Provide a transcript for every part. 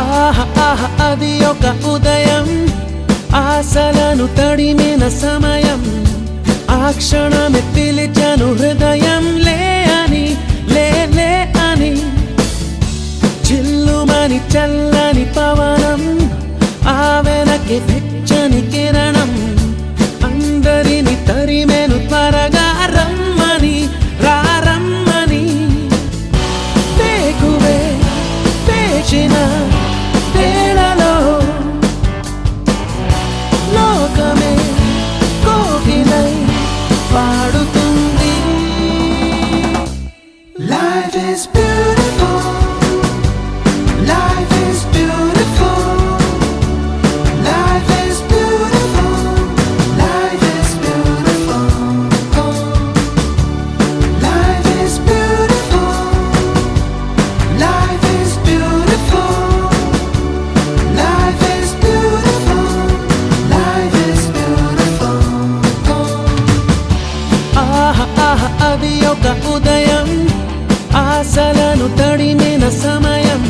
ఆహా ఆహా అది ఒక ఉదయం, ఆశలను తడిమిన సమయం. ఆ క్షణమే పిలిచాను హృదయం, లే అని లే లే అని. చిల్లుమని చల్లని పవనం, ఆ వెనకే వెచ్చని కిరణం. అందరిని తరిమెను త్వరగా రమ్మని, రమ్మని. వేకువే వేచిన వేళలో లోకమే కోకిలై పాడుతుంది. Life is beautiful, life is beautiful, life is beautiful, life is beautiful, life is beautiful, life is beautiful, life is beautiful, life is beautiful. ఆహా ఆహా అది ఒక ఉదయం, ఆశలను తడిమిన సమయం.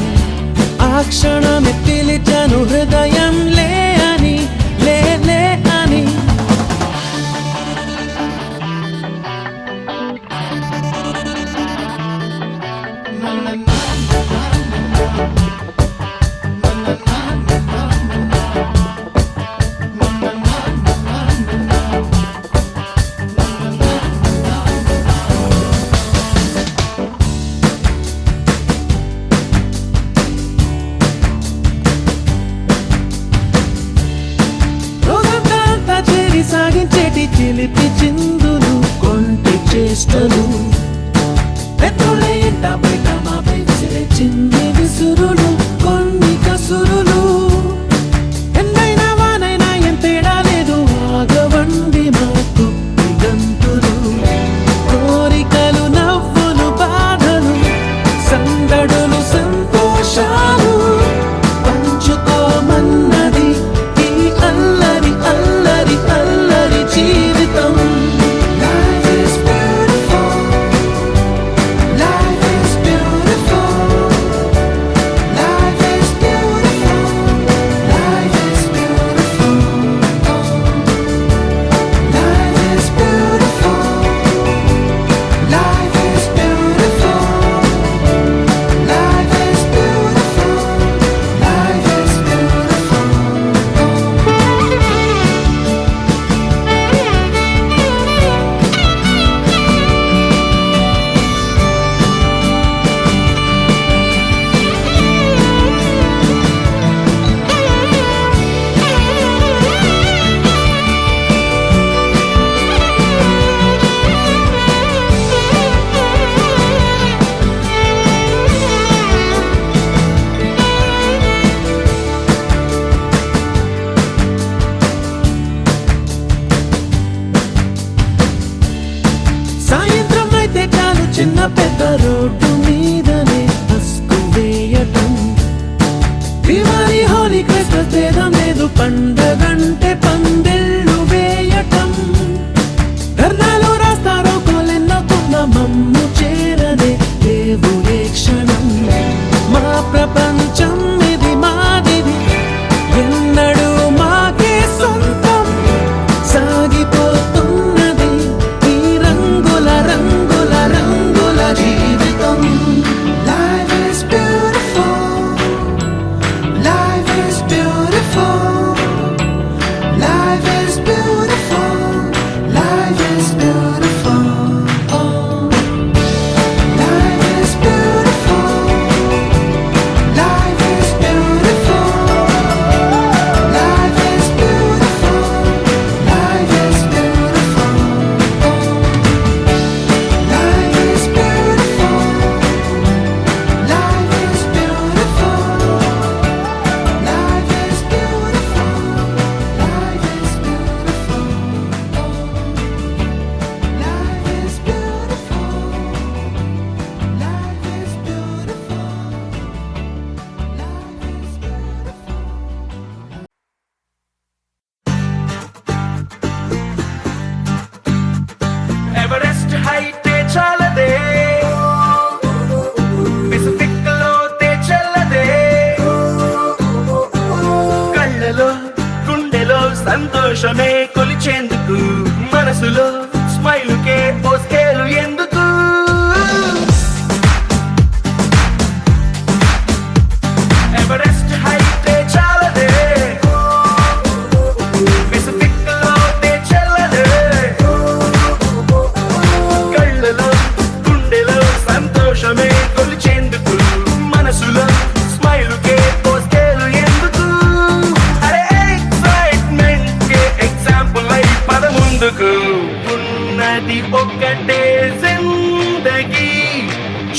ఆ క్షణమే పిలిచాను హృదయం, లే అని లే లే అని. రోజంతా చేరి సాగించేటి చిలిపి చిందులు, కొంటి చేష్టలు. పెట్రోలే ఎంట బయట మాపై విసిరే చిన్ని విసురులు, కొన్ని కసురులు. ఎందైనా వానైనా ఏం తేడా లేదు, ఆగవండి మాకు గంతులు. కోరికలు నవ్వులు బాధలు, సందడులు సంతోషాలు. పంచుకోమన్నది ఈ అల్లరి అల్లరి అల్లరి జీవితం. Life is beautiful, సంతోషమే కొలిచేందుకు మనసులో స్మైలుకే ఓ స్కేలు ఎందుకు ఎవరెస్ట్ హైటే చాలదే పెసిఫిక్ లోనే చెల్లదే కళ్ళలో గుండెలో సంతోషమే కొలిచేందుకు మనసులో స్మైలుకే ఓ స్కేలు ఎందుకు అరే ఎక్సైట్మెంట్ కే ఎగ్జాంపుల్ అయి పద ముందుకు ఉన్నది ఒక్కటే జిందగీ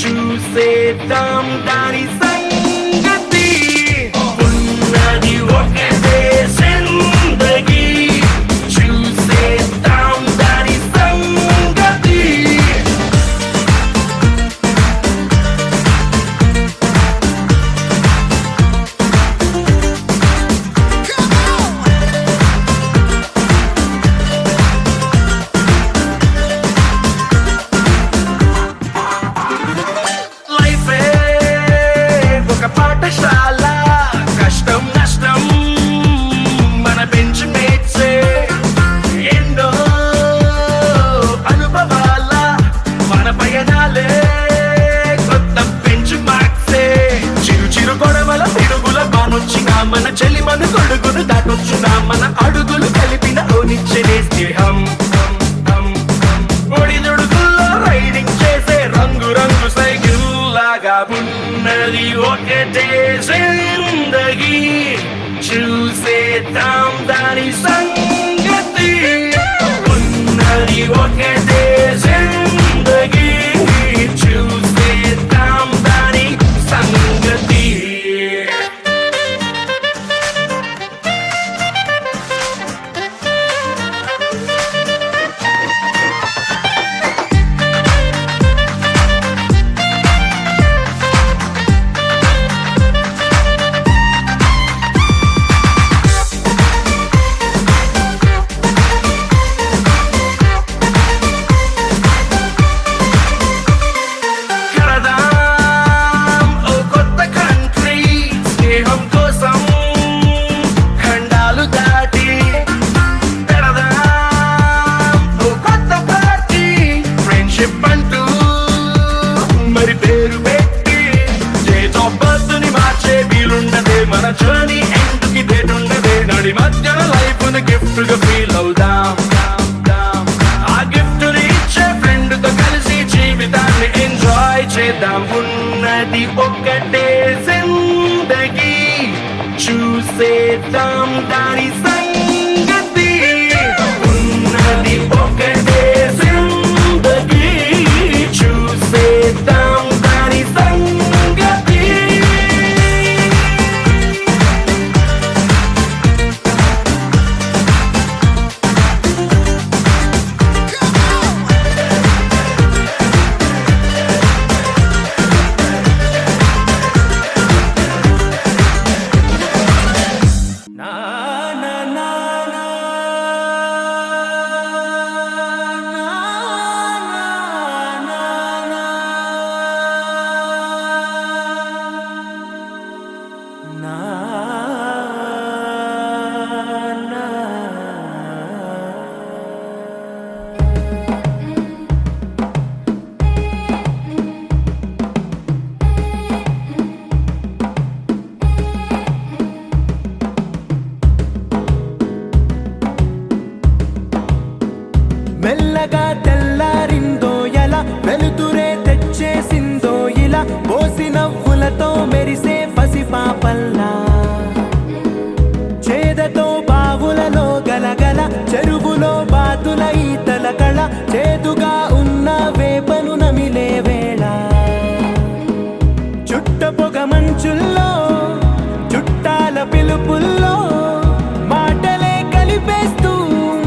చూసేద్దాం దాని సంగతి ఉన్నది ఒక్కటే జిందగీ చూసేద్దాం దాని సంగతి లైఫే ఒక పాఠశాల కష్టం నష్టం మన బెంచ్ మేట్సే ఎన్నో అనుభవాల మన పయనాలే కొత్త బెంచ్ మార్క్సే చిరు చిరు గొడవల పిడుగుల బానొచ్చినా మన చెలి మన గొడుగును దాటొచ్చునా మన అడుగులు కలిపిన ఓనిచ్చే స్నేహం ఒడిదుడుకుల్లో రైడింగ్ చేసే రంగు రంగు సైకిల్ లాగా ఉన్నది ఒకటే జిందగీ చూసేద్దాం దాని సంగతి ఉన్నది ఒకటే జిందగీ చూసేద్దాం దాని సంగతి కడదాం ఓ కొత్త కంట్రీ స్నేహం కోసం ఖండాలు దాటి పెడదాం ఓ కొత్త పార్టీ ఫ్రెండ్షిప్ అంటూ మరి పేరు పెట్టి డేట్ ఆఫ్ బర్త్ ని మార్చే వీలుండదే మన జర్నీ ఎండ్కి డేట్ ఉండదే నడి మధ్యన లైఫ్ ని గిఫ్ట్ గా ఫీల్ అవుదాం ఆ గిఫ్ట్ ని ఇచ్చే ఫ్రెండ్ తో కలిసి జీవితాన్ని ఎంజాయ్ చేద్దాం ఉన్నది ఒక్కటే జిందగీ చూసేద్దాం దాని సంగతి ఉన్నది ఒక్కటే జిందగీ చూసేద్దాం దాని సంగతి మెల్లగా తెల్లారిందో ఎలా వెలుతురే తెచ్చేసిందో ఇలా పోసి నవ్వులతో మెరిసే పసిపాపల్లా చేదతో బావులలో గలగల చెరువులో బాతుల ఈతల కళ చేదుగా ఉన్న వేపను నమిలే వేళ చుట్ట పొగ మంచుల్లో చుట్టాల పిలుపుల్లో మాటలే కలిపేస్తూ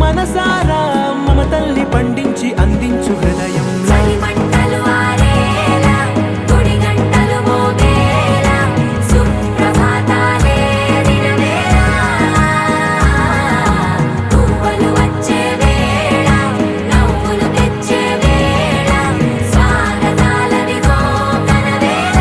మనసారా మమతల్ని పండించి అందించు హృదయం చలిమంటలు ఆరేలా గుడి గంటలు మోగేలా సుప్రభాతాలే దినవేళ పువ్వులు వచ్చే వేళ నవ్వులు తెచ్చే వేళ స్వాగతాలదిగో కనవేళ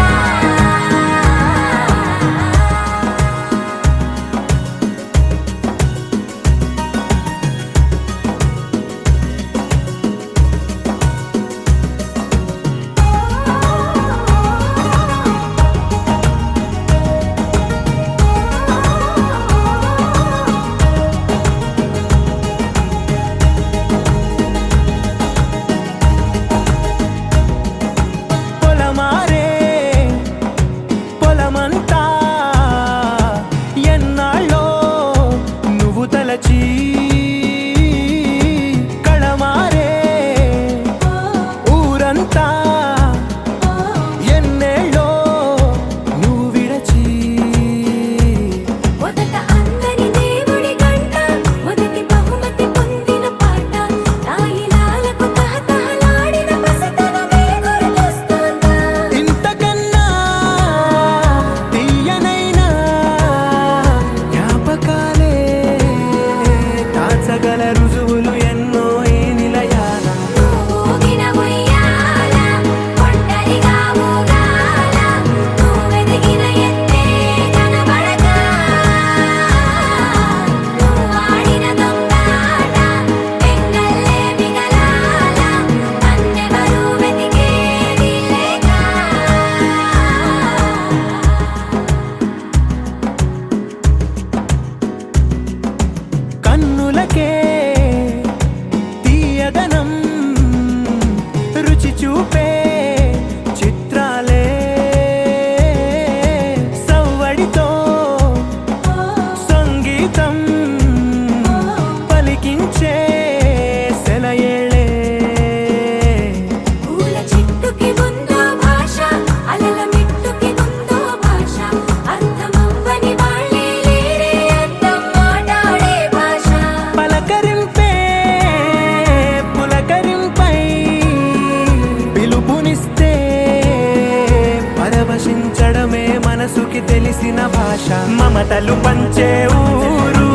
తెలిసిన భాష మమతలు పంచే ఊరు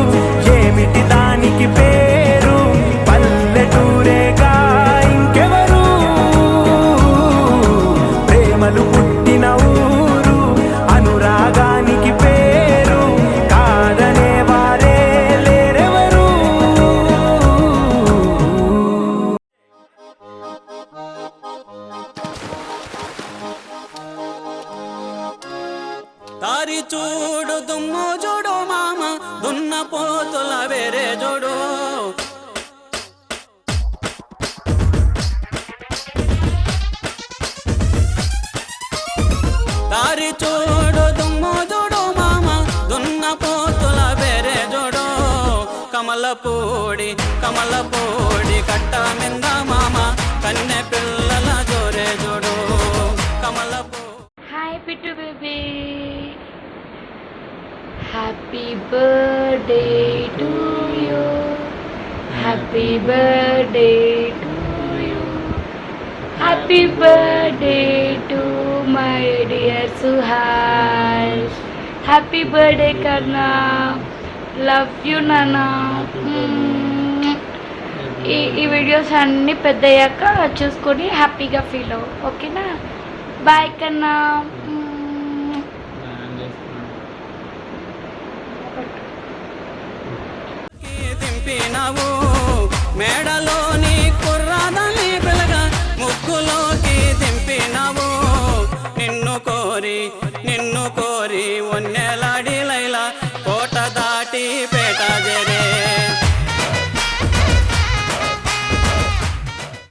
ఏమిటి దానికి పేరు పల్లెటూరేగా ఇంకెవరు ప్రేమలు పుట్టిన ఊరు అనురాగానికి పేరు కాదనే వారే లేరెవరు దారి చూడు దుమ్ము చూడు మామ దున్న పోతుల వేరే చూడు దారి చూడు దుమ్ము చూడు మామ దున్న పోతుల వేరే చూడు కమలపూడి కట్ట మింద మామ కన్నె పిల్లల జోరే చూడు Kamalapudi. Hi, Pittu baby. Happy birthday to you. Happy birthday to you. Happy birthday to my dear Suhash. Happy birthday, Karna. Love you, Nana. ఈ వీడియోస్ అన్నీ పెద్దయ్యాక చూసుకొని హ్యాపీగా ఫీల్ అవ్వు, ఓకేనా? బాయ్ కన్నా. దింపినవు మేడలోని కుర్రాదని పిల్లగా ముగ్గులోకి దింపినవు నిన్ను కోరి